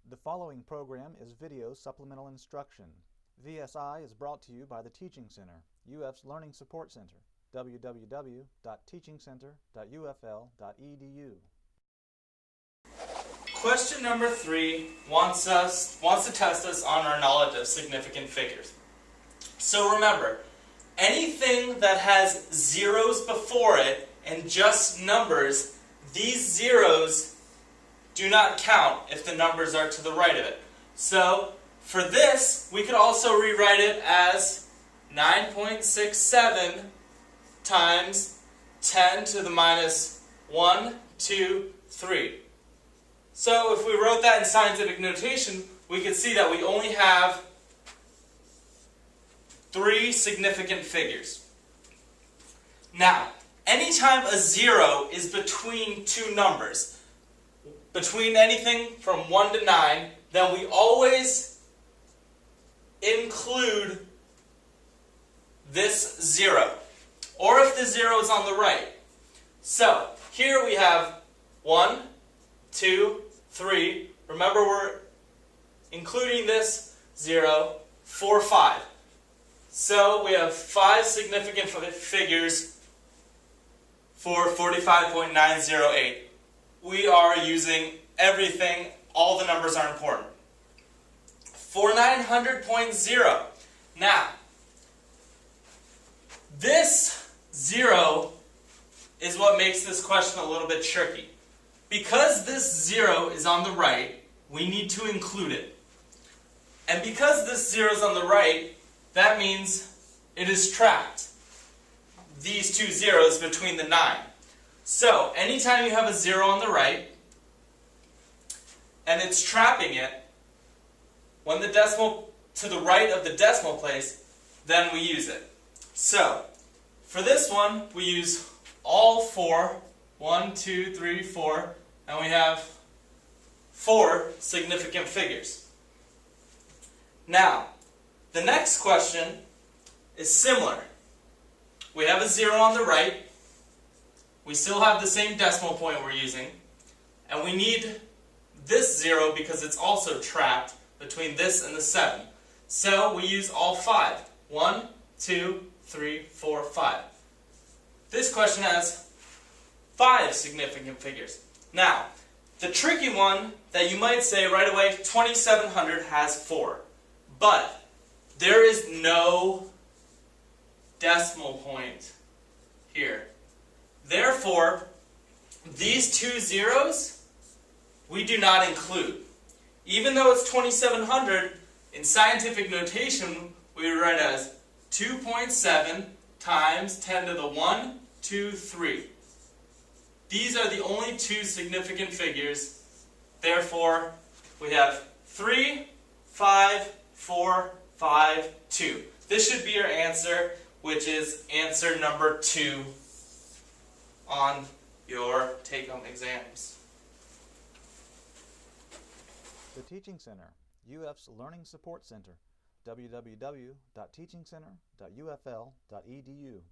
The following program is video supplemental instruction. VSI is brought to you by the Teaching Center, UF's Learning Support Center, www.teachingcenter.ufl.edu. Question number 3 wants to test us on our knowledge of significant figures. So remember, anything that has zeros before it and just numbers, these zeros do not count if the numbers are to the right of it. So for this, we could also rewrite it as 9.67 times 10 to the minus 1, 2, 3. So if we wrote that in scientific notation, we could see that we only have 3 significant figures. Now, anytime a zero is between two numbers, between anything from 1 to 9, then we always include this 0. Or if the 0 is on the right. So, here we have 1, 2, 3. Remember, we're including this 0, 4, 5. So, we have 5 significant figures for 45.908. We are using everything, all the numbers are important. 4900.0. Now, this 0 is what makes this question a little bit tricky. Because this 0 is on the right, we need to include it. And because this 0 is on the right, that means it is trapped. These two zeros between the 9. So, anytime you have a 0 on the right, and it's trapping it, when the decimal to the right of the decimal place, then we use it. So, for this one, we use all 4, 1, 2, 3, 4, and we have 4 significant figures. Now, the next question is similar. We have a 0 on the right, we still have the same decimal point we're using, and we need this 0 because it's also trapped between this and the 7. So we use all 5. 1, 2, 3, 4, 5. This question has 5 significant figures. Now, the tricky one that you might say right away, 2700 has 4. But there is no decimal point here. Therefore, these two zeros we do not include. Even though it's 2700, in scientific notation we write as 2.7 times 10 to the 1, 2, 3. These are the only 2 significant figures. Therefore, we have 3, 5, 4, 5, 2. This should be your answer, which is answer number 2 on your take-home exams. The Teaching Center, UF's Learning Support Center, www.teachingcenter.ufl.edu.